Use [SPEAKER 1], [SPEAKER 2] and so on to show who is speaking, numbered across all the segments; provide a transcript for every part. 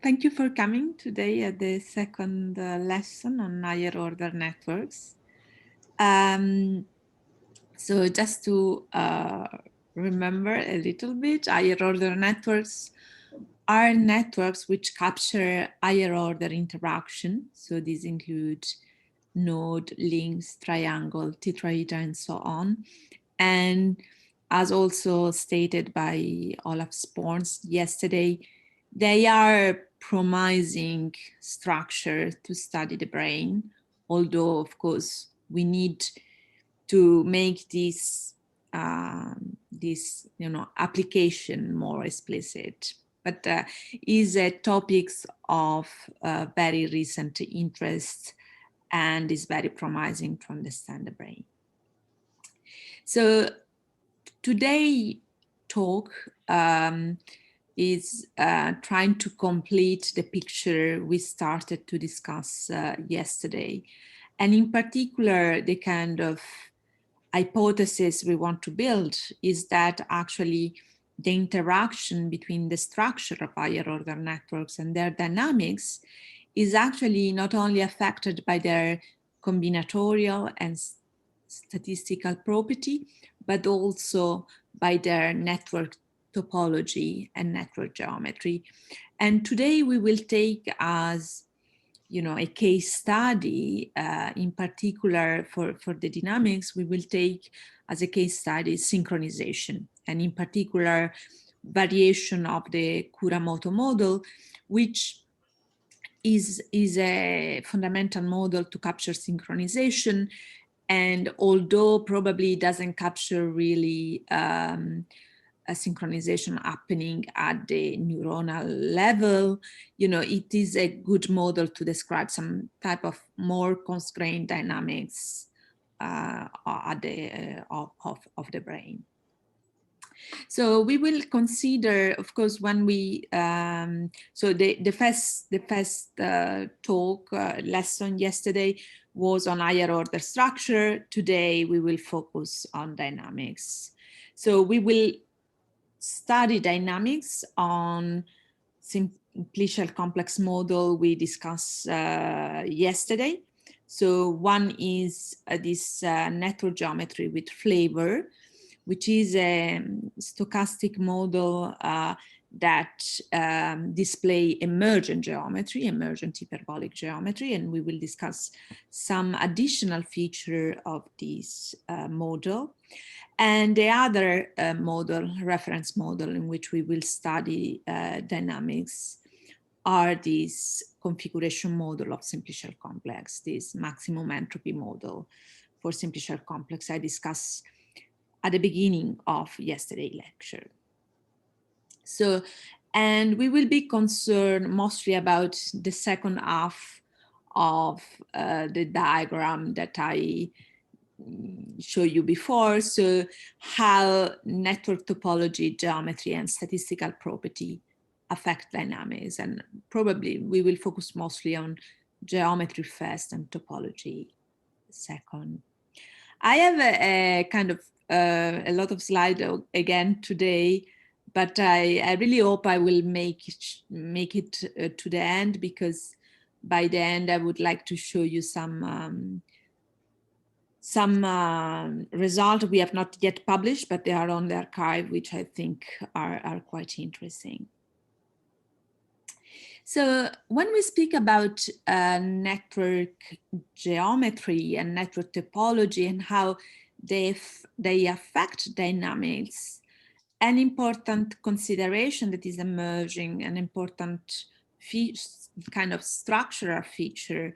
[SPEAKER 1] Thank you for coming today at the second lesson on higher order networks. So just to remember a little bit, higher order networks are networks which capture higher order interaction. So these include node, links, triangle, tetrahedra, and so on. And as also stated by Olaf Sporns yesterday, they are promising structure to study the brain, although of course we need to make this application more explicit, but is a topics of very recent interest and is very promising to understand the brain. So today talk is trying to complete the picture we started to discuss yesterday. And in particular, the kind of hypothesis we want to build is that actually the interaction between the structure of higher order networks and their dynamics is actually not only affected by their combinatorial and statistical property, but also by their network topology and network geometry. And today we will take as a case study, in particular for the dynamics, we will take as a case study synchronization, and in particular variation of the Kuramoto model, which is a fundamental model to capture synchronization. And although probably doesn't capture really a synchronization happening at the neuronal level, it is a good model to describe some type of more constrained dynamics of the brain. So we will consider, of course, when we so the first talk lesson yesterday was on higher order structure. Today we will focus on dynamics. So we will study dynamics on simplicial complex model we discussed yesterday. So one is this network geometry with flavor, which is a stochastic model that display emergent geometry, emergent hyperbolic geometry, and we will discuss some additional feature of this model. And the other model, reference model, in which we will study dynamics are this configuration model of simplicial complex, this maximum entropy model for simplicial complex I discussed at the beginning of yesterday's lecture. So, and we will be concerned mostly about the second half of the diagram that I show you before. So how network topology, geometry, and statistical property affect dynamics. And probably we will focus mostly on geometry first and topology second. I have a kind of a lot of slides again today, but I really hope I will make it to the end, because by the end I would like to show you some results we have not yet published, but they are on the archive, which I think are quite interesting. So when we speak about network geometry and network topology and how they affect dynamics, an important consideration that is emerging, an important kind of structural feature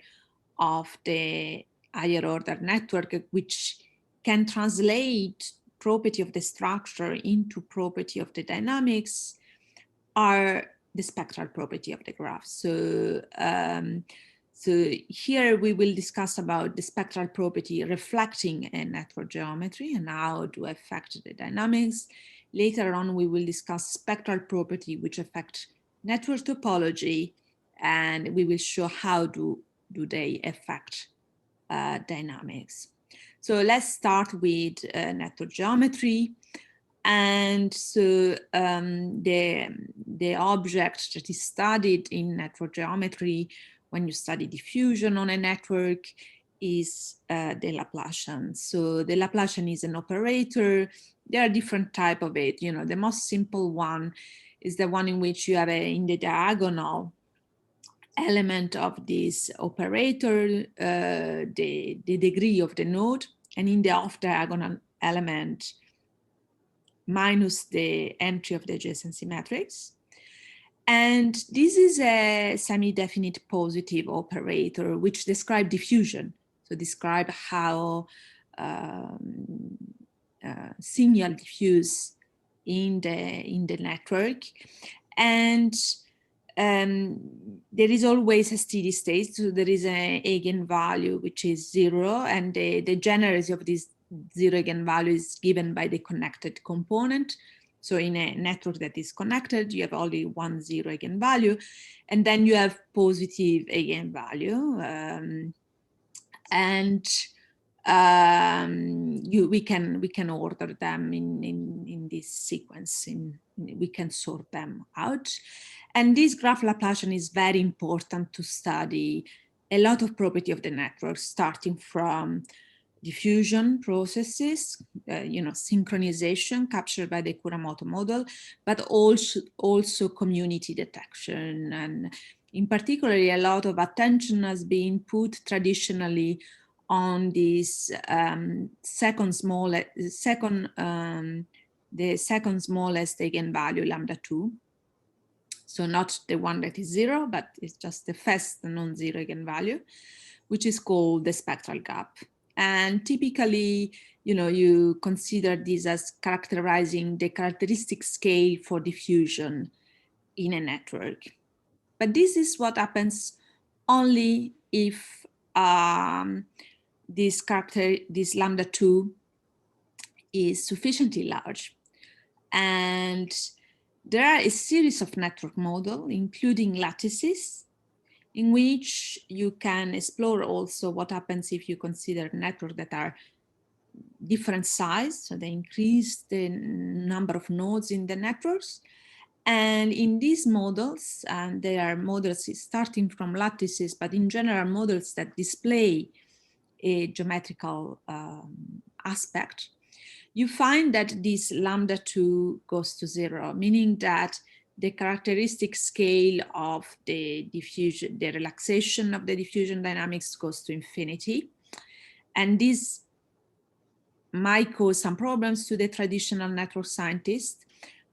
[SPEAKER 1] of the higher order network, which can translate property of the structure into property of the dynamics, are the spectral property of the graph. So, so here we will discuss about the spectral property reflecting a network geometry and how to affect the dynamics. Later on, we will discuss spectral property which affect network topology, and we will show how do they affect dynamics. So let's start with network geometry. And so the the object that is studied in network geometry when you study diffusion on a network is the Laplacian. So the Laplacian is an operator. There are different types of it. You know, the most simple one is the one in which you have in the diagonal element of this operator, the degree of the node, and in the off-diagonal element minus the entry of the adjacency matrix. And this is a semi-definite positive operator which describes diffusion. So describe how signal diffuse in the network. And there is always a steady state, so there is an eigenvalue which is 0, and the generality of this 0 eigenvalue is given by the connected component. So in a network that is connected, you have only 1 0 eigenvalue, and then you have positive eigenvalue, and we can order them in this sequence. We can sort them out. And this graph Laplacian is very important to study a lot of property of the network, starting from diffusion processes, synchronization captured by the Kuramoto model, but also community detection. And in particular, a lot of attention has been put traditionally on this the second smallest eigenvalue, lambda 2. So not the one that is 0, but it's just the first non-zero eigenvalue, which is called the spectral gap. And typically, you consider this as characterizing the characteristic scale for diffusion in a network. But this is what happens only if this lambda 2 is sufficiently large. And there are a series of network models, including lattices, in which you can explore also what happens if you consider networks that are different size, so they increase the number of nodes in the networks. And in these models, and they are models starting from lattices, but in general models that display a geometrical aspect, you find that this lambda 2 goes to 0, meaning that the characteristic scale of the diffusion, the relaxation of the diffusion dynamics goes to infinity. And this might cause some problems to the traditional network scientists,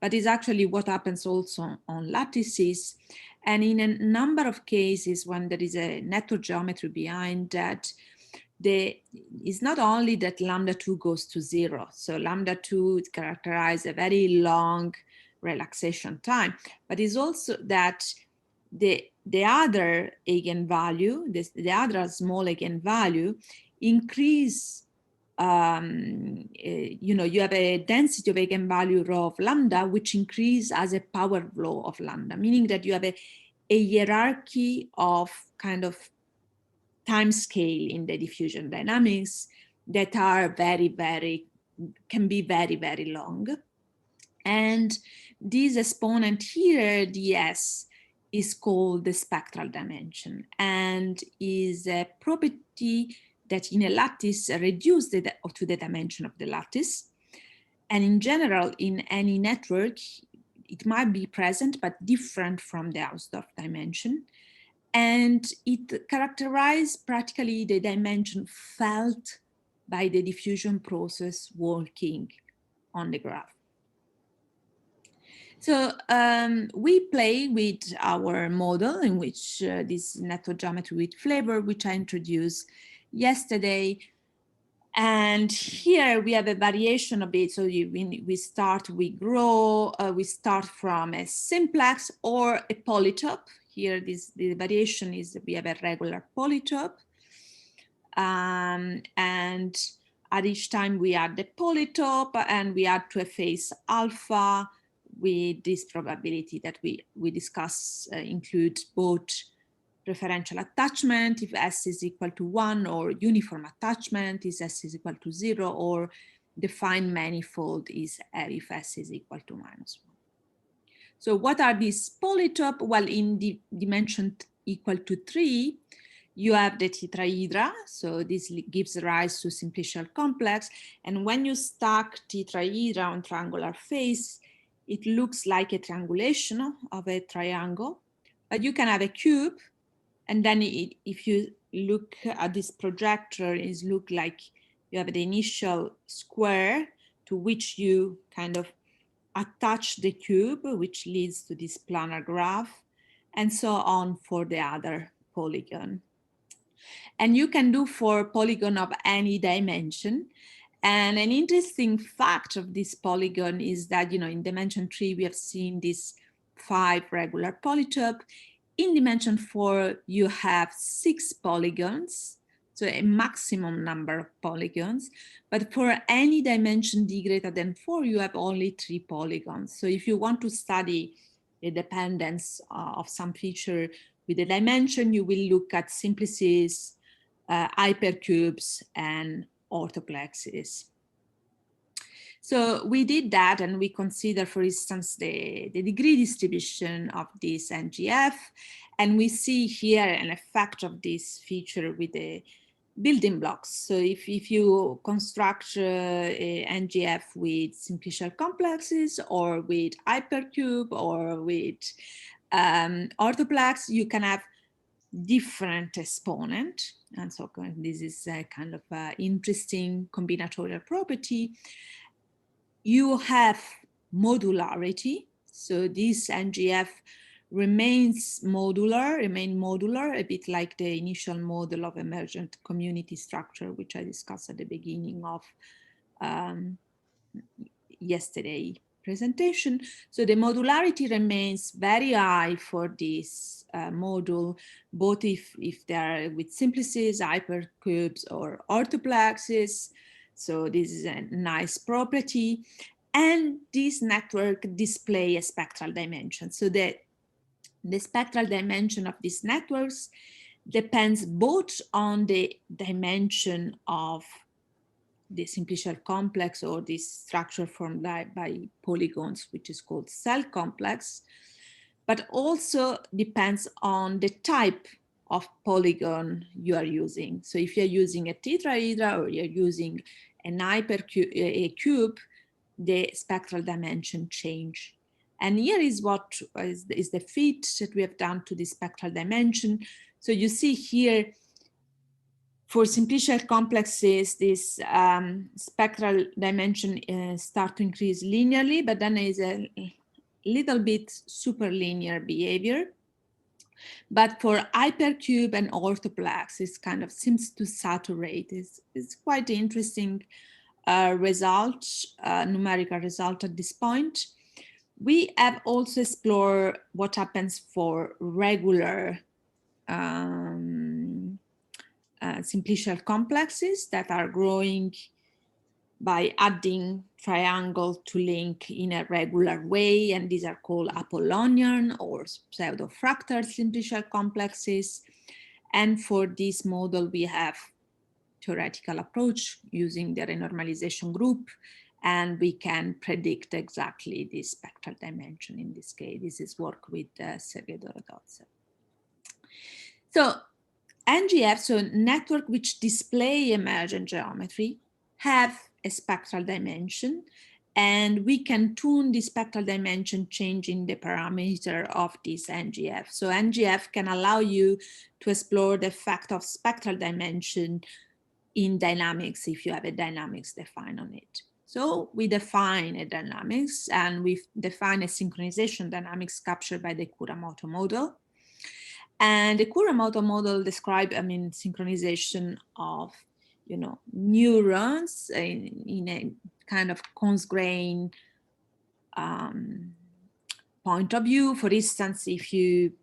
[SPEAKER 1] but is actually what happens also on lattices. And in a number of cases, when there is a network geometry behind that, it's not only that lambda 2 goes to 0. So lambda 2 characterizes a very long relaxation time, but it's also that the other eigenvalue, the other small eigenvalue increase. You have a density of eigenvalue rho of lambda, which increase as a power law of lambda, meaning that you have a hierarchy of kind of time scale in the diffusion dynamics that are can be very, very long. And this exponent here, ds, is called the spectral dimension, and is a property that in a lattice reduce to the dimension of the lattice. And in general, in any network, it might be present, but different from the Hausdorff dimension. And it characterizes practically the dimension felt by the diffusion process working on the graph. So we play with our model in which this network geometry with flavor, which I introduced yesterday. And here we have a variation of it. So we grow, we start from a simplex or a polytope. Here, the variation is we have a regular polytope. And at each time we add the polytope and we add to a phase alpha with this probability that we discuss include both referential attachment if S is equal to 1, or uniform attachment is S is equal to 0, or defined manifold is if S is equal to -1. So what are these polytope? Well, in the dimension equal to 3, you have the tetrahedra. So this gives rise to simplicial complex. And when you stack tetrahedra on triangular face, it looks like a triangulation of a triangle. But you can have a cube. And then if you look at this projector, it looks like you have the initial square to which you kind of attach the cube, which leads to this planar graph, and so on for the other polygon. And you can do for polygon of any dimension. And an interesting fact of this polygon is that, in dimension 3, we have seen these 5 regular polytope. In dimension 4, you have 6 polygons, so a maximum number of polygons. But for any dimension d greater than 4, you have only 3 polygons. So if you want to study the dependence of some feature with the dimension, you will look at simplices, hypercubes, and orthoplexes. So we did that, and we consider, for instance, the degree distribution of this NGF, and we see here an effect of this feature with the building blocks. So if you construct a NGF with simplicial complexes, or with hypercube, or with orthoplex, you can have different exponent. And so this is a kind of interesting combinatorial property. You have modularity. So this NGF remains modular, a bit like the initial model of emergent community structure, which I discussed at the beginning of yesterday presentation. So the modularity remains very high for this module, both if they are with simplices, hypercubes, or orthoplexes. So this is a nice property. And this network display a spectral dimension. So the spectral dimension of these networks depends both on the dimension of the simplicial complex, or this structure formed by polygons, which is called cell complex, but also depends on the type of polygon you are using. So if you're using a tetrahedra, or you're using an hypercube, a cube, the spectral dimension change. And here is what is the fit that we have done to the spectral dimension. So you see here, for simplicial complexes, this spectral dimension start to increase linearly, but then there is a little bit superlinear behavior. But for hypercube and orthoplex, it kind of seems to saturate. It's quite interesting result, numerical result at this point. We have also explored what happens for regular simplicial complexes that are growing by adding triangle to link in a regular way, and these are called Apollonian or pseudo-fractal simplicial complexes. And for this model, we have theoretical approach using the renormalization group, and we can predict exactly the spectral dimension in this case. This is work with Sergei Dorodotsev. So NGFs, so network which display emergent geometry, have a spectral dimension, and we can tune the spectral dimension changing the parameter of this NGF. So NGF can allow you to explore the effect of spectral dimension in dynamics if you have a dynamics defined on it. So we define a dynamics, and we define a synchronization dynamics captured by the Kuramoto model. And the Kuramoto model describes, synchronization of, neurons in a kind of constrained point of view. For instance, if you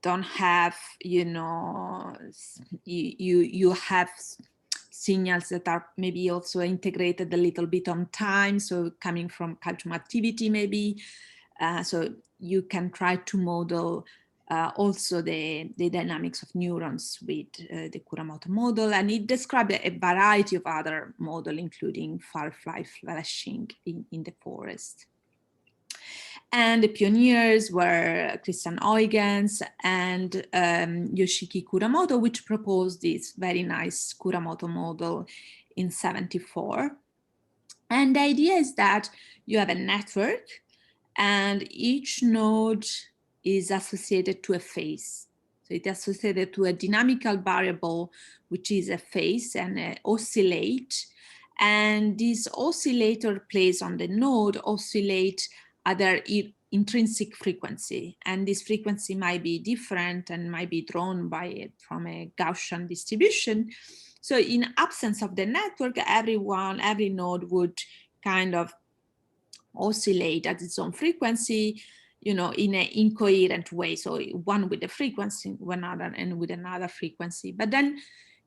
[SPEAKER 1] don't have, you have signals that are maybe also integrated a little bit on time, so coming from calcium activity maybe. So you can try to model also the dynamics of neurons with the Kuramoto model, and it describes a variety of other models, including firefly flashing in the forest. And the pioneers were Christian Huygens and Yoshiki Kuramoto, which proposed this very nice Kuramoto model in '74. And the idea is that you have a network and each node is associated to a phase. So it's associated to a dynamical variable, which is a phase and oscillate. And this oscillator plays on the node oscillate at their intrinsic frequency. And this frequency might be different and might be drawn from a Gaussian distribution. So in absence of the network, every node would kind of oscillate at its own frequency, in an incoherent way. So one with the frequency, one other, and with another frequency. But then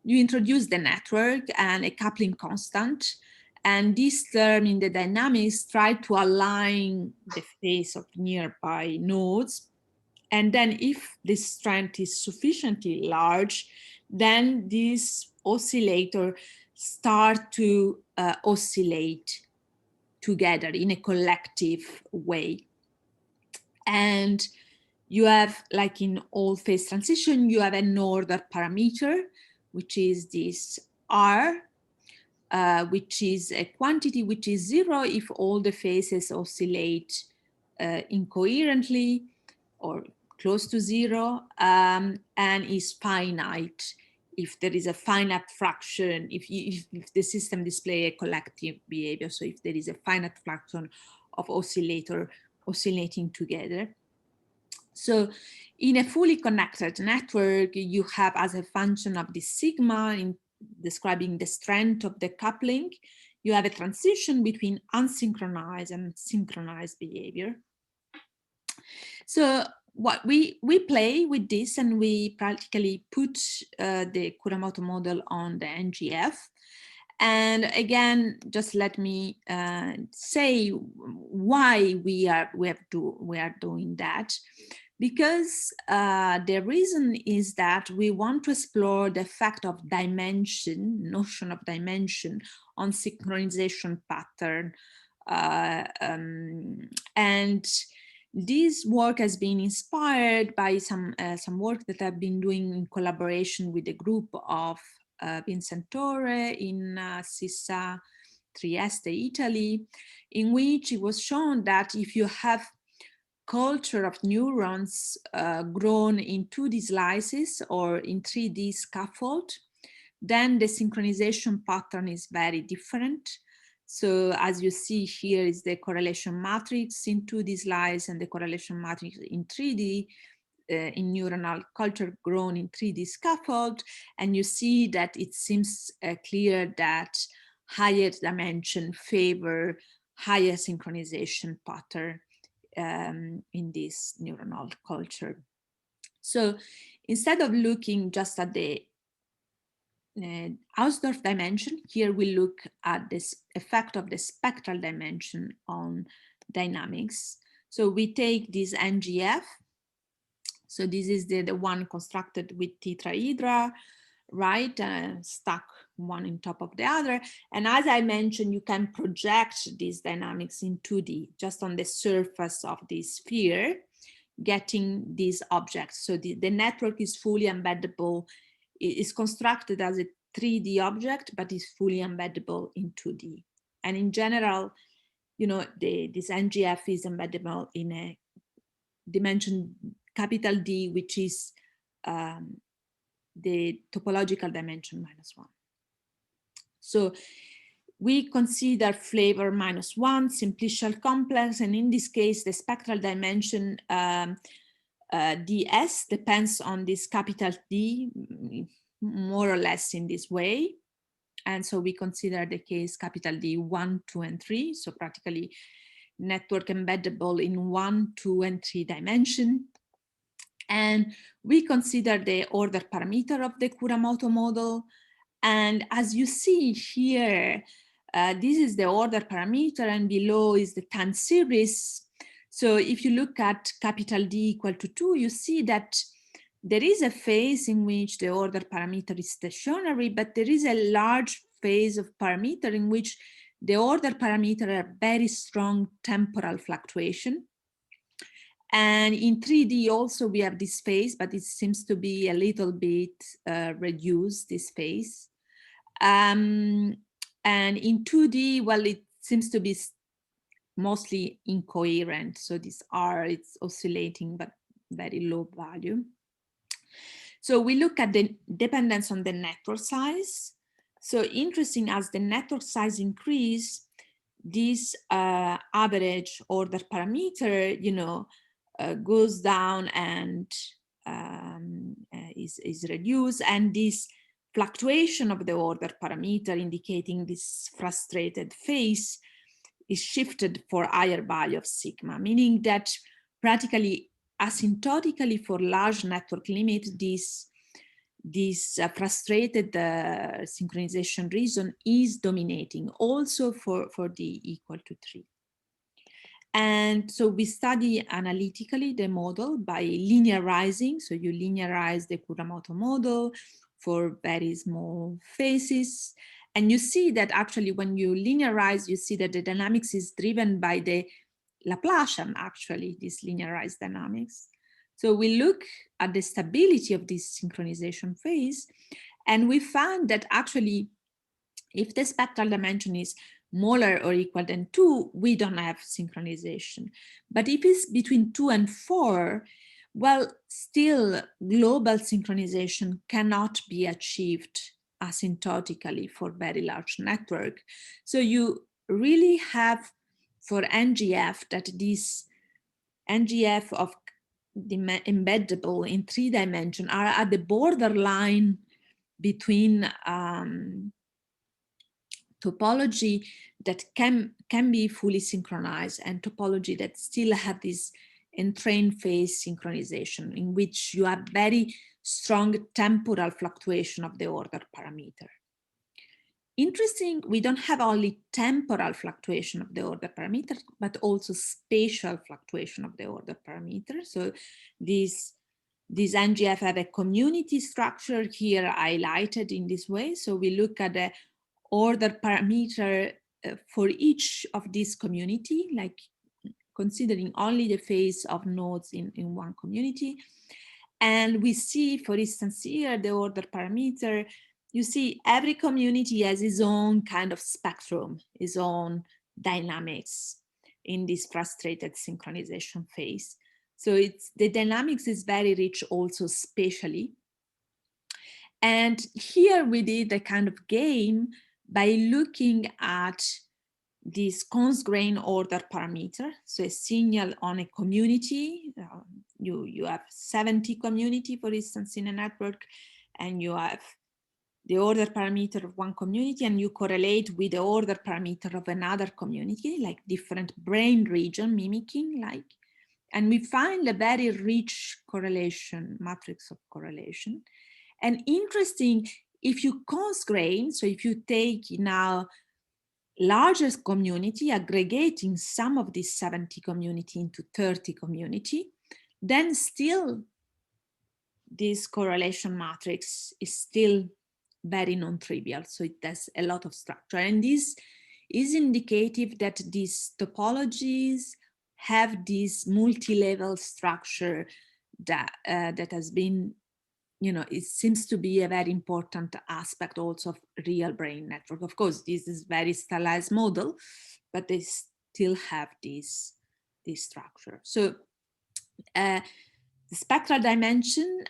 [SPEAKER 1] you introduce the network and a coupling constant. And this term in the dynamics try to align the phase of nearby nodes. And then if this strength is sufficiently large, then this oscillator start to oscillate together in a collective way. And you have, like in all phase transition, you have an order parameter, which is this R, which is a quantity which is 0 if all the phases oscillate incoherently or close to 0, and is finite if there is a finite fraction, if the system display a collective behavior, so if there is a finite fraction of oscillator oscillating together. So in a fully connected network, you have as a function of the sigma in describing the strength of the coupling, you have a transition between unsynchronized and synchronized behavior. So what we play with this, and we practically put the Kuramoto model on the NGF. And again, just let me say why we are doing that. Because the reason is that we want to explore the effect of notion of dimension on synchronization pattern. And this work has been inspired by some work that I've been doing in collaboration with a group of Vincentore in Sissa, Trieste, Italy, in which it was shown that if you have culture of neurons grown in 2D slices or in 3D scaffold, then the synchronization pattern is very different. So as you see here is the correlation matrix in 2D slice and the correlation matrix in 3D in neuronal culture grown in 3D scaffold. And you see that it seems clear that higher dimension favor higher synchronization pattern in this neuronal culture. So instead of looking just at the Hausdorff dimension, here we look at this effect of the spectral dimension on dynamics. So we take this NGF. So this is the one constructed with tetrahedra, right? Stuck one on top of the other. And as I mentioned, you can project these dynamics in 2D, just on the surface of this sphere, getting these objects. So the network is fully embeddable. It is constructed as a 3D object, but is fully embeddable in 2D. And in general, this NGF is embeddable in a dimension capital D, which is the topological dimension -1. So we consider flavor -1, simplicial complex, and in this case, the spectral dimension ds depends on this capital D, more or less in this way. And so we consider the case capital D 1, 2, and 3, so practically network embeddable in 1, 2, and 3 dimension. And we consider the order parameter of the Kuramoto model. And as you see here, this is the order parameter, and below is the time series. So if you look at capital D equal to 2, you see that there is a phase in which the order parameter is stationary, but there is a large phase of parameter in which the order parameter are very strong temporal fluctuation. And in 3D also we have this phase, but it seems to be a little bit reduced, this phase. And in 2D, well, it seems to be mostly incoherent. So this R, it's oscillating, but very low value. So we look at the dependence on the network size. So interesting, as the network size increase, this average order parameter, you know, goes down and is reduced, and this fluctuation of the order parameter indicating this frustrated phase is shifted for higher value of sigma, meaning that practically asymptotically for large network limit, this frustrated synchronization region is dominating also for d equal to 3. And so we study analytically the model by linearizing. So you linearize the Kuramoto model for very small phases. And you see that actually when you linearize, you see that the dynamics is driven by the Laplacian, actually, this linearized dynamics. So we look at the stability of this synchronization phase, and we found that actually, if the spectral dimension is smaller or equal than 2, we don't have synchronization. But if it's between 2 and 4, well, still global synchronization cannot be achieved asymptotically for very large network. So you really have for NGF that this NGF of the embeddable in 3 dimensions are at the borderline between topology that can be fully synchronized and topology that still have this entrained phase synchronization, in which you have very strong temporal fluctuation of the order parameter. Interesting, we don't have only temporal fluctuation of the order parameter, but also spatial fluctuation of the order parameter. So these NGF have a community structure here highlighted in this way. So we look at the order parameter for each of these community, like considering only the phase of nodes in one community. And we see, for instance, here, the order parameter, you see every community has its own kind of spectrum, its own dynamics in this frustrated synchronization phase. So the dynamics is very rich also spatially. And here we did a kind of game by looking at this constraint order parameter. So a signal on a community, you have 70 community, for instance, in a network, and you have the order parameter of one community, and you correlate with the order parameter of another community, like different brain region mimicking, like, and we find a very rich correlation, matrix of correlation. And interesting, if you constrain, so if you take now largest community, aggregating some of these 70 community into 30 community, then still this correlation matrix is still very non-trivial. So it has a lot of structure. And this is indicative that these topologies have this multi-level structure that, that has been, you know, it seems to be a very important aspect also of real brain network. Of course, this is very stylized model, but they still have this structure. So the spectral dimension,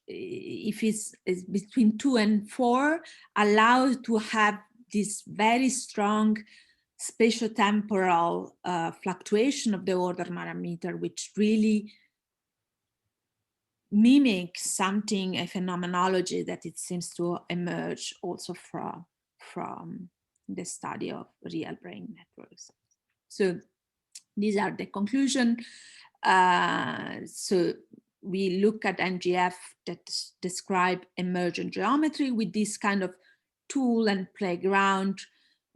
[SPEAKER 1] if it's between 2 and 4, allows to have this very strong spatiotemporal fluctuation of the order parameter, which really mimic something, a phenomenology that it seems to emerge also from the study of real brain networks. So these are the conclusion. So we look at NGF that describe emergent geometry with this kind of tool and playground.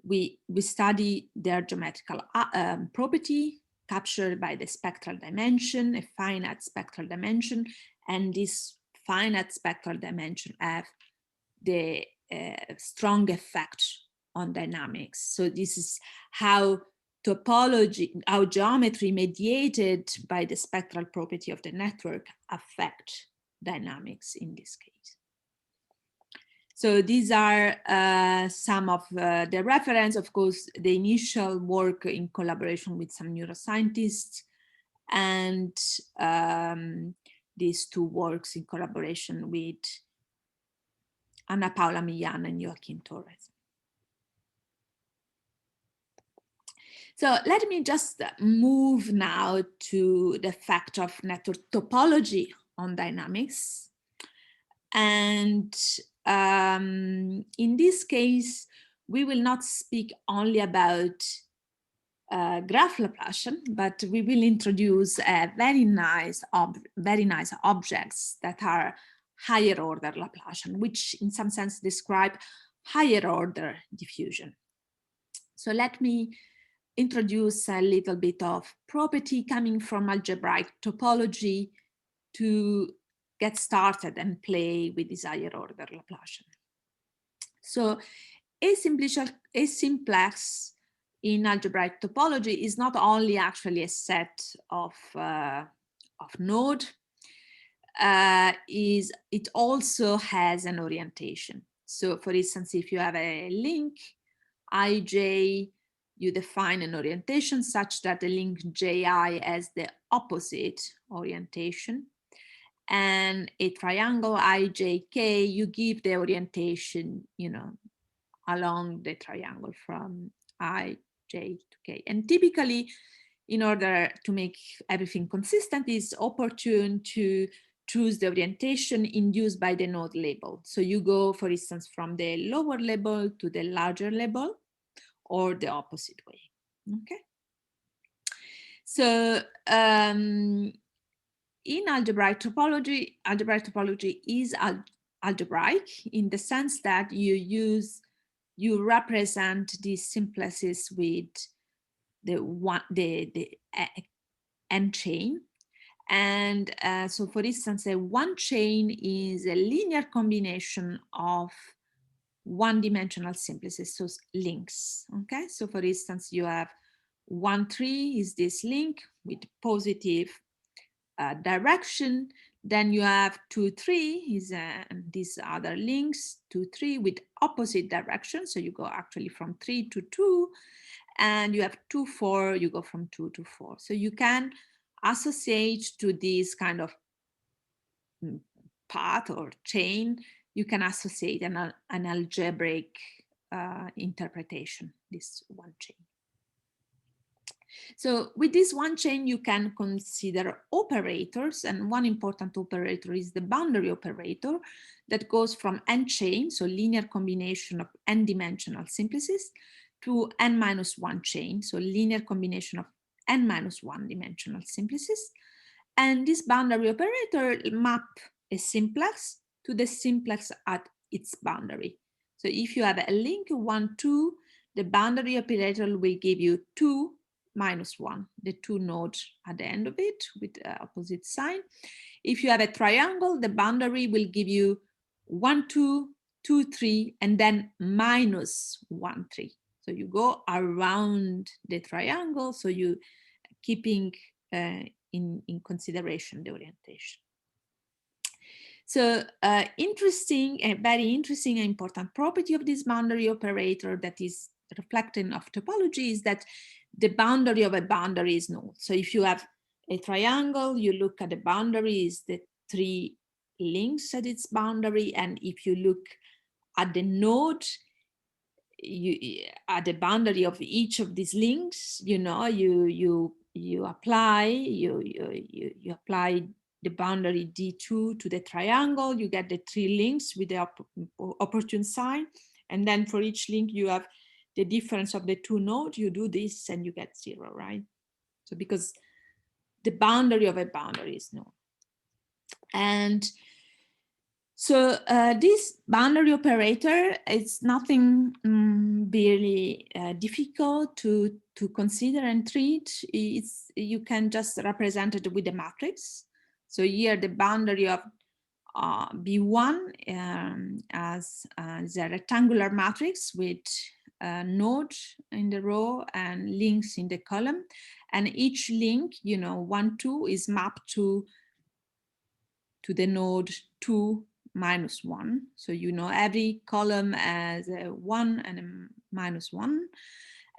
[SPEAKER 1] We study their geometrical property captured by the spectral dimension, a finite spectral dimension, and this finite spectral dimension have the strong effect on dynamics. So this is how topology, how geometry mediated by the spectral property of the network affect dynamics in this case. So these are some of the reference. Of course, the initial work in collaboration with some neuroscientists, and these two works in collaboration with Ana Paula Millán and Joaquin Torres. So let me just move now to the fact of network topology on dynamics. And in this case, we will not speak only about graph Laplacian, but we will introduce very nice objects that are higher order Laplacian, which in some sense describe higher order diffusion. So let me introduce a little bit of property coming from algebraic topology to get started and play with this higher order Laplacian. So a simplex in algebraic topology is not only actually a set of node, it also has an orientation. So for instance, if you have a link ij, you define an orientation such that the link ji has the opposite orientation, and a triangle ijk, you give the orientation, you know, along the triangle from I, J to K. And typically, in order to make everything consistent, it's opportune to choose the orientation induced by the node label. So you go, for instance, from the lower label to the larger label, or the opposite way. Okay. So in algebraic topology is algebraic in the sense that you represent these simplexes with the n chain. And so for instance, a one chain is a linear combination of one-dimensional simplexes, so links. Okay, so for instance, you have 1, 3 is this link with positive direction. Then you have 2, 3 is these other links, 2, 3 with opposite direction. So you go actually from 3 to 2, and you have 2, 4, you go from 2 to 4. So you can associate to this kind of path or chain, you can associate an algebraic interpretation, this one chain. So with this one chain, you can consider operators, and one important operator is the boundary operator that goes from n chain, so linear combination of n-dimensional simplexes, to n-1 chain, so linear combination of n-1 dimensional simplexes. And this boundary operator map a simplex to the simplex at its boundary. So if you have a link 1, 2, the boundary operator will give you 2 minus 1, the 2 nodes at the end of it with the opposite sign. If you have a triangle, the boundary will give you 1, 2, 2, 3, and then minus 1, 3. So you go around the triangle, so you keeping in consideration the orientation. So a very interesting and important property of this boundary operator that is reflecting of topology is that the boundary of a boundary is null. So if you have a triangle, you look at the boundary is the 3 links at its boundary, and if you look at the node, at the boundary of each of these links, you know, you apply the boundary D2 to the triangle, you get the 3 links with the opportune sign, and then for each link you have the difference of the 2 nodes, you do this and you get 0, right? So because the boundary of a boundary is null. And so this boundary operator, it's nothing really difficult to consider and treat. You can just represent it with a matrix. So here the boundary of B1 as a rectangular matrix with node in the row and links in the column. And each link, 1, 2 is mapped to the node 2, -1. So every column has a 1 and a -1.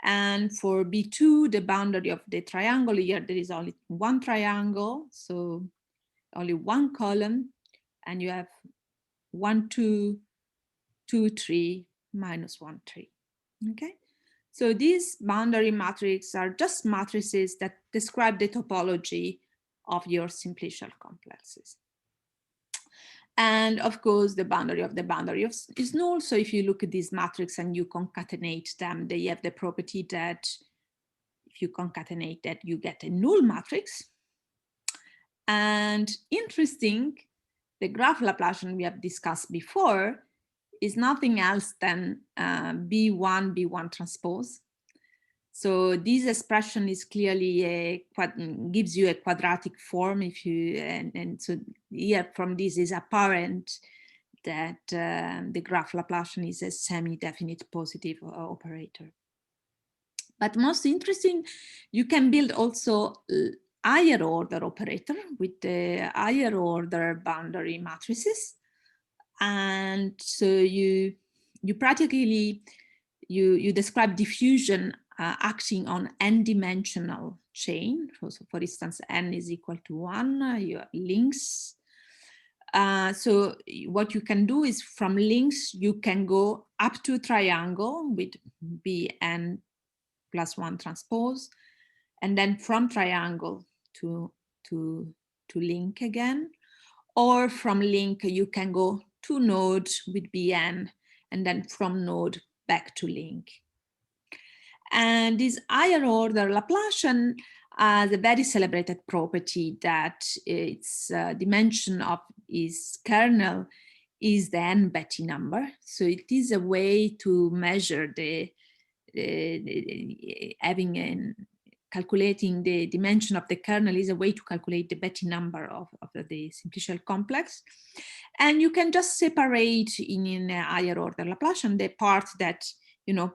[SPEAKER 1] And for B2, the boundary of the triangle here, there is only one triangle, so only one column, and you have 1, 2, 2, 3, -1, 3. Okay, so these boundary matrices are just matrices that describe the topology of your simplicial complexes. And of course, the boundary is null. So if you look at these matrices and you concatenate them, they have the property that if you concatenate that, you get a null matrix. And interesting, the graph Laplacian we have discussed before is nothing else than B1 transpose. So this expression is clearly gives you a quadratic form. If you and so here from this is apparent that the graph Laplacian is a semi-definite positive operator. But most interesting, you can build also higher order operator with the higher order boundary matrices, and so you practically you describe diffusion acting on n-dimensional chain. So for instance, n is equal to 1, you have links. So what you can do is from links, you can go up to triangle with Bn plus 1 transpose, and then from triangle to link again, or from link you can go to node with Bn, and then from node back to link. And this higher order Laplacian has a very celebrated property that its dimension of its kernel is the n-Betti number. So it is a way to measure calculating the dimension of the kernel is a way to calculate the Betti number of the simplicial complex. And you can just separate in a higher order Laplacian the part that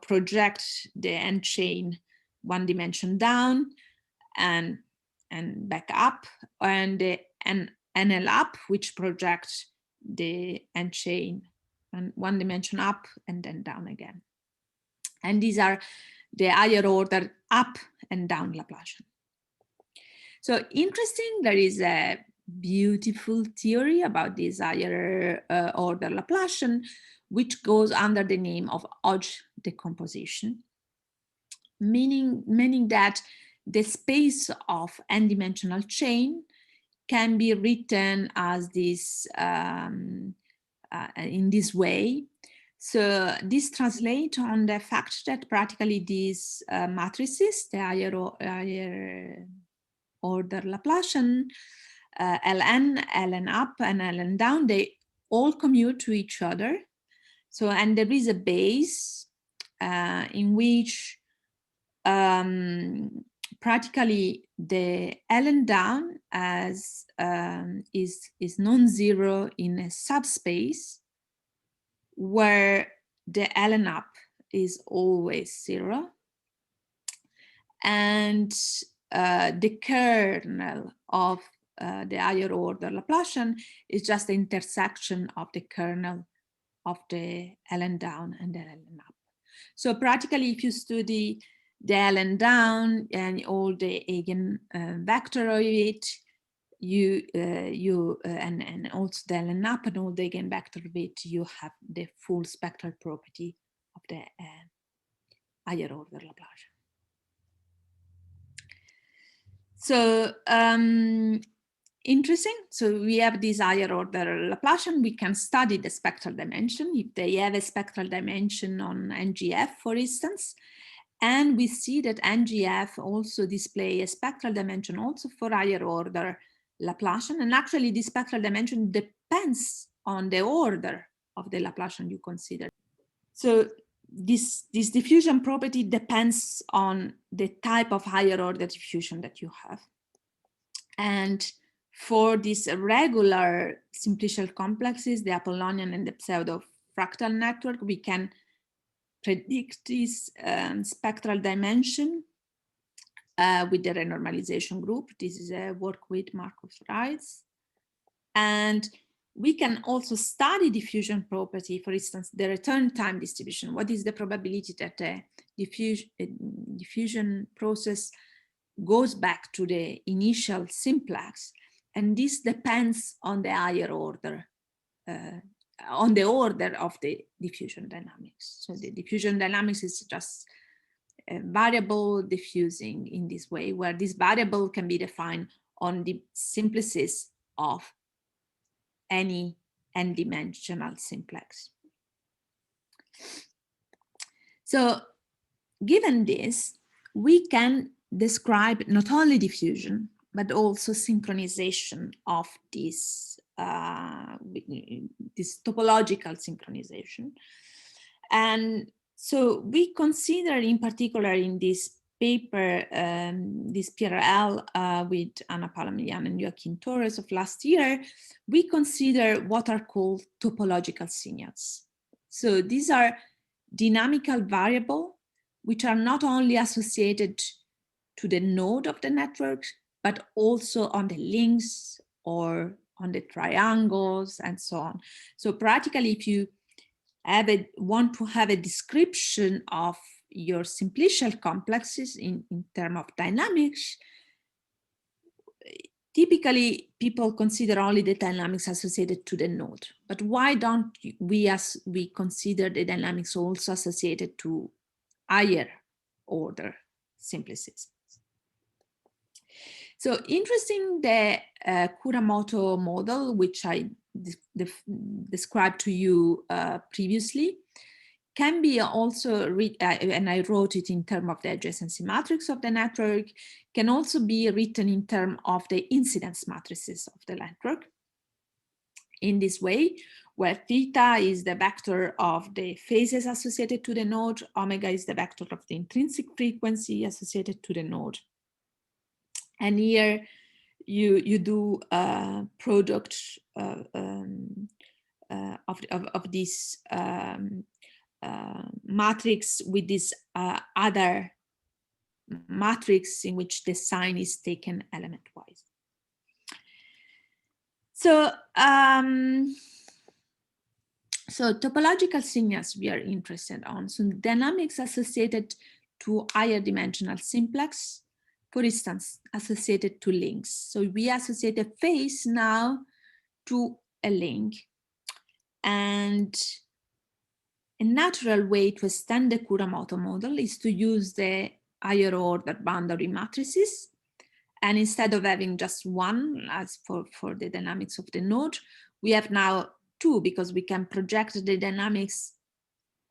[SPEAKER 1] project the n chain one dimension down and back up, and the NL up, which projects the n chain and one dimension up and then down again. And these are the higher order up and down Laplacian. So interesting, there is a beautiful theory about this higher order Laplacian, which goes under the name of Hodge decomposition, meaning that the space of n-dimensional chain can be written as this in this way. So this translates on the fact that practically these matrices, the higher order Laplacian, Ln up and Ln down, they all commute to each other. So, and there is a base in which practically the Ln down as is non-zero in a subspace where the Ln up is always 0, and the kernel of the higher order Laplacian is just the intersection of the kernel of the Ln down and the Ln up. So practically, if you study the Ln down and all the eigenvector of it, and also the Ln up and all the eigenvector of it, you have the full spectral property of the higher order Laplacian. So interesting. So we have this higher order Laplacian. We can study the spectral dimension if they have a spectral dimension on NGF, for instance. And we see that NGF also display a spectral dimension also for higher order Laplacian. And actually, the spectral dimension depends on the order of the Laplacian you consider. So this diffusion property depends on the type of higher order diffusion that you have. And for these regular simplicial complexes, the Apollonian and the Pseudo-fractal network, we can predict this spectral dimension with the renormalization group. This is a work with Marcus Reitz. And we can also study diffusion property, for instance, the return time distribution. What is the probability that a diffusion process goes back to the initial simplex? And this depends on the higher order, on the order of the diffusion dynamics. So the diffusion dynamics is just a variable diffusing in this way, where this variable can be defined on the simplices of any n-dimensional simplex. So given this, we can describe not only diffusion, but also synchronization of this, this topological synchronization. And so we consider in particular in this paper, this PRL with Anna Apollonian and Joachim Torres of last year, we consider what are called topological signuts. So these are dynamical variables which are not only associated to the node of the network, but also on the links or on the triangles and so on. So practically, if you want to have a description of your simplicial complexes in terms of dynamics, typically people consider only the dynamics associated to the node. But why don't we consider the dynamics also associated to higher order simplices? So interesting, the Kuramoto model, which I described to you previously, can be also, and I wrote it in terms of the adjacency matrix of the network, can also be written in terms of the incidence matrices of the network. In this way, where theta is the vector of the phases associated to the node, omega is the vector of the intrinsic frequency associated to the node. And here you do a product of this matrix with this other matrix in which the sign is taken element-wise. So, so topological signals we are interested on. So dynamics associated to higher dimensional simplex, for instance, associated to links. So we associate a phase now to a link. And a natural way to extend the Kuramoto model is to use the higher order boundary matrices. And instead of having just one, as for the dynamics of the node, we have now two, because we can project the dynamics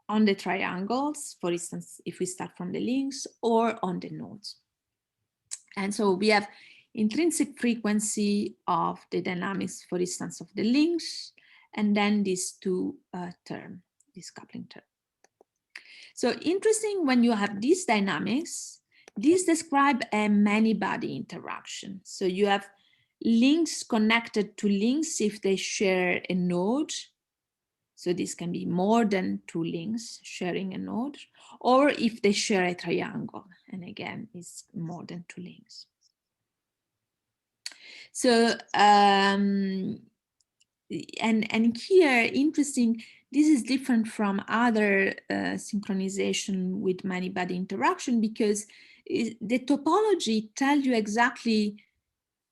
[SPEAKER 1] on the triangles, for instance, if we start from the links, or on the nodes. And so we have intrinsic frequency of the dynamics, for instance, of the links, and then these two terms, this coupling term. So interesting, when you have these dynamics, these describe a many-body interaction. So you have links connected to links if they share a node. So this can be more than two links sharing a node, or if they share a triangle, and again, it's more than two links. So, and here, interesting, this is different from other synchronization with many-body interaction, because the topology tells you exactly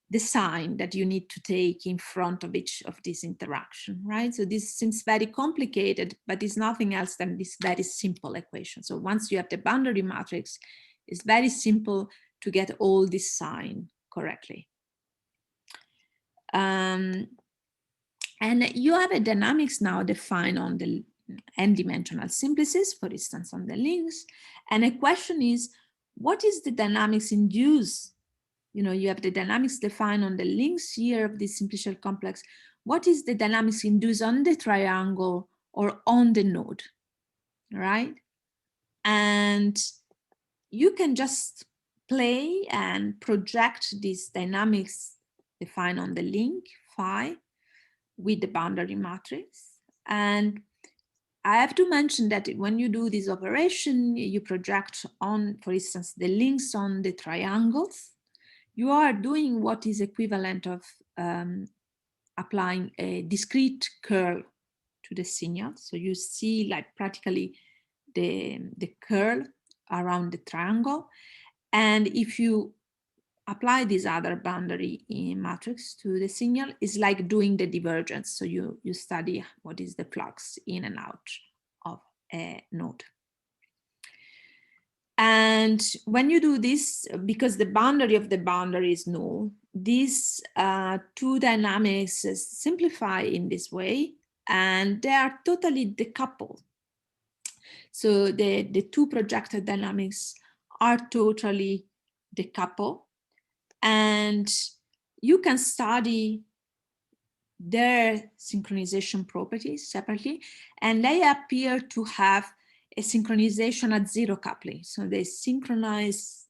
[SPEAKER 1] the sign that you need to take in front of each of these interaction, right? So this seems very complicated, but it's nothing else than this very simple equation. So once you have the boundary matrix, it's very simple to get all this sign correctly. And you have a dynamics now defined on the n-dimensional simplices, for instance, on the links. And a question is, what is the dynamics induced? You know, you have the dynamics defined on the links here of this simplicial complex. What is the dynamics induced on the triangle or on the node, right? And you can just play and project these dynamics defined on the link phi with the boundary matrix. And I have to mention that when you do this operation, you project on, for instance, the links on the triangles. You are doing what is equivalent of applying a discrete curl to the signal. So you see like practically the curl around the triangle. And if you apply this other boundary in matrix to the signal, it's like doing the divergence. So you study what is the flux in and out of a node. And when you do this, because the boundary of the boundary is null, these two dynamics simplify in this way, and they are totally decoupled. So the two projected dynamics are totally decoupled, and you can study their synchronization properties separately, and they appear to have a synchronization at zero coupling. So they synchronize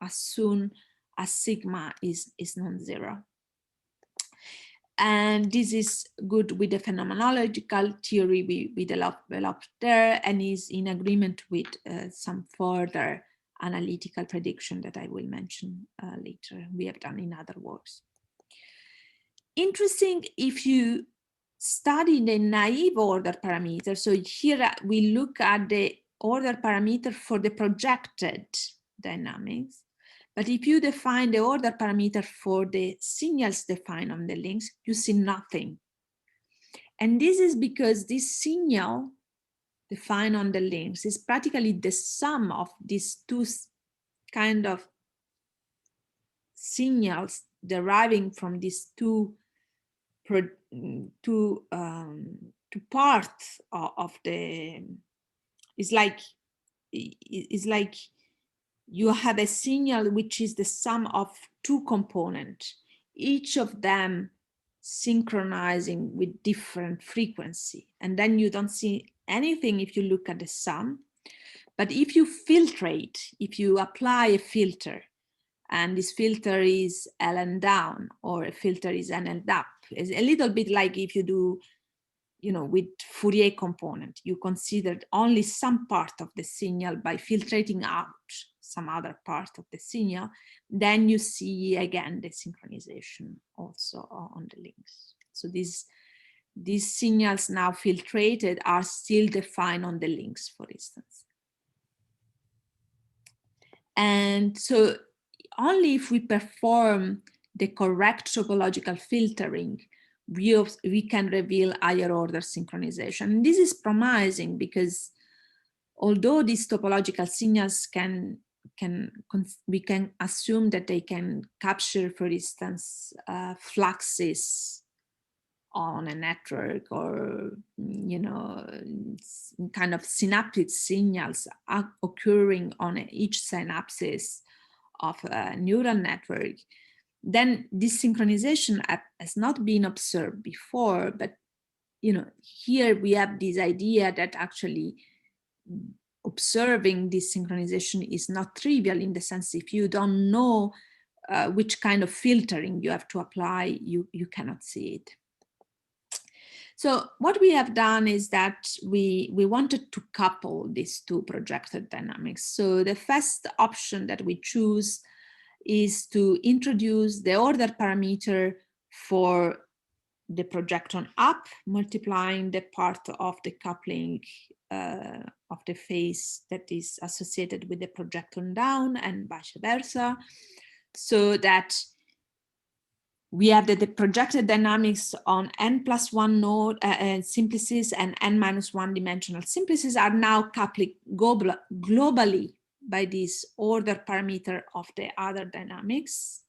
[SPEAKER 1] as soon as sigma is non-zero. And this is good with the phenomenological theory we developed there, and is in agreement with some further analytical prediction that I will mention later, we have done in other works. Interesting if you study the naive order parameter. So here we look at the order parameter for the projected dynamics. But if you define the order parameter for the signals defined on the links, you see nothing. And this is because this signal defined on the links is practically the sum of these two kind of signals deriving from these two parts of the, it's like you have a signal which is the sum of two components, each of them synchronizing with different frequency. And then you don't see anything if you look at the sum. But if you filtrate, if you apply a filter, and this filter is ln down or a filter is nl up, it's a little bit like if you do, you know, with Fourier component, you considered only some part of the signal by filtrating out some other part of the signal, then you see again the synchronization also on the links. So these signals now filtrated are still defined on the links, for instance. And so only if we perform the correct topological filtering, we can reveal higher order synchronization. And this is promising because although these topological signals we can assume that they can capture, for instance, fluxes on a network, or, you know, kind of synaptic signals occurring on each synapses of a neural network, then this synchronization has not been observed before. But, you know, here we have this idea that actually observing this synchronization is not trivial, in the sense if you don't know which kind of filtering you have to apply, you cannot see it. So what we have done is that we wanted to couple these two projected dynamics. So the first option that we choose is to introduce the order parameter for the projection up, multiplying the part of the coupling of the phase that is associated with the projection down, and vice versa, so that we have the projected dynamics on n+1 node simplices and n-1 dimensional simplices are now coupled globally by this order parameter of the other dynamics.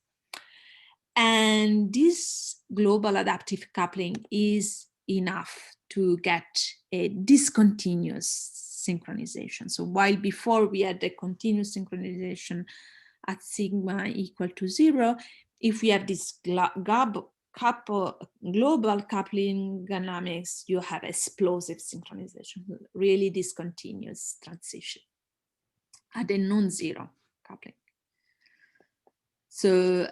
[SPEAKER 1] And this global adaptive coupling is enough to get a discontinuous synchronization. So while before we had the continuous synchronization at sigma equal to 0, if we have this global coupling dynamics, you have explosive synchronization, really discontinuous transition at a non-zero coupling. So,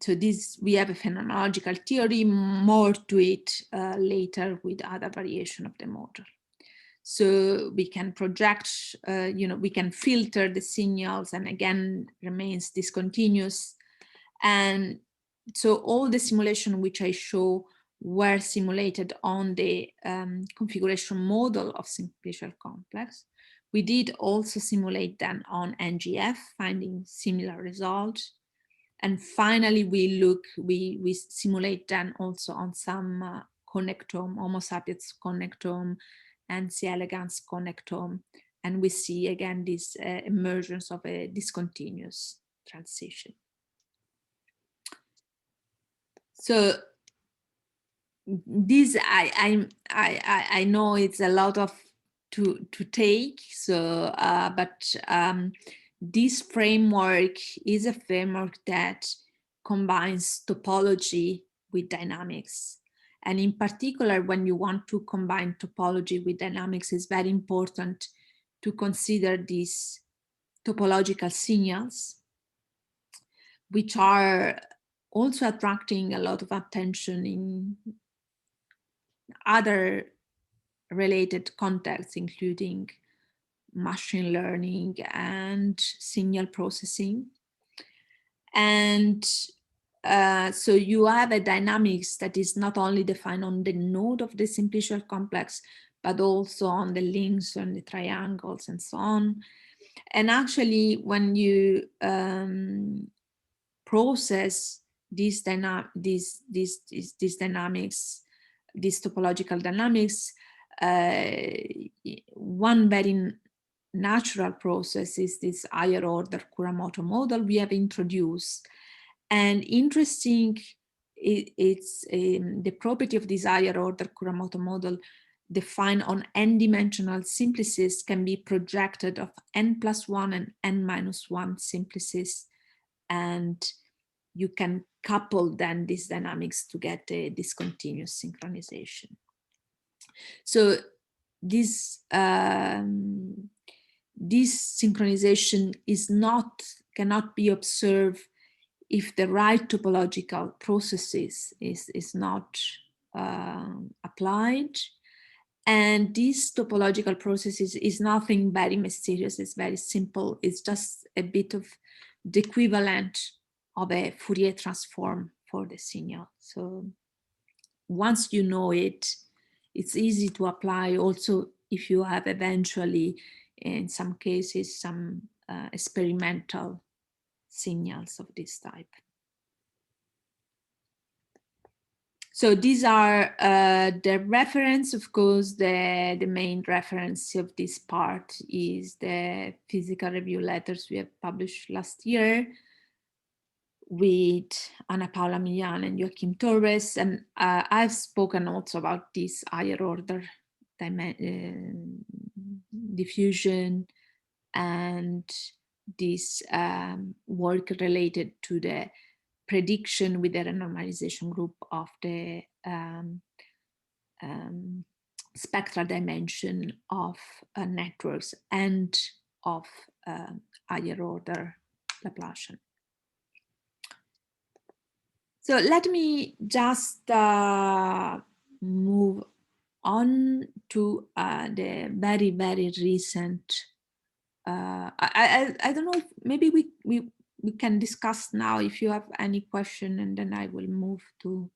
[SPEAKER 1] this, we have a phenomenological theory, more to it later with other variation of the model. So we can project, we can filter the signals, and again remains discontinuous. And so all the simulation which I show were simulated on the configuration model of simplicial complex. We did also simulate them on NGF, finding similar results. And finally, we simulate them also on some connectome, Homo sapiens connectome and C. elegans connectome. And we see again this emergence of a discontinuous transition. So this I know it's a lot of to take. So but this framework is a framework that combines topology with dynamics. And in particular, when you want to combine topology with dynamics, it's very important to consider these topological signals, which are also attracting a lot of attention in other related contexts, including machine learning and signal processing. And so you have a dynamics that is not only defined on the node of the simplicial complex, but also on the links and the triangles and so on. And actually, when you process these dynamics, these topological dynamics, one very natural process is this higher order Kuramoto model we have introduced. And interesting, it's the property of this higher order Kuramoto model defined on n-dimensional simplices can be projected of n+1 and n-1 simplices, and you can couple then these dynamics to get a discontinuous synchronization. So this this synchronization cannot be observed if the right topological processes is not applied. And this topological processes is nothing very mysterious, it's very simple. It's just a bit of the equivalent of a Fourier transform for the signal. So once you know it, it's easy to apply also if you have eventually, in some cases, some experimental signals of this type. So these are the reference. Of course, the main reference of this part is the physical review letters we have published last year with Ana Paula Millán and Joachim Torres. And I've spoken also about this higher order diffusion and this work related to the prediction with the renormalization group of the spectral dimension of networks and of higher order Laplacian. So let me just move on to the very, very recent. I don't know if maybe we can discuss now if you have any question, and then I will move to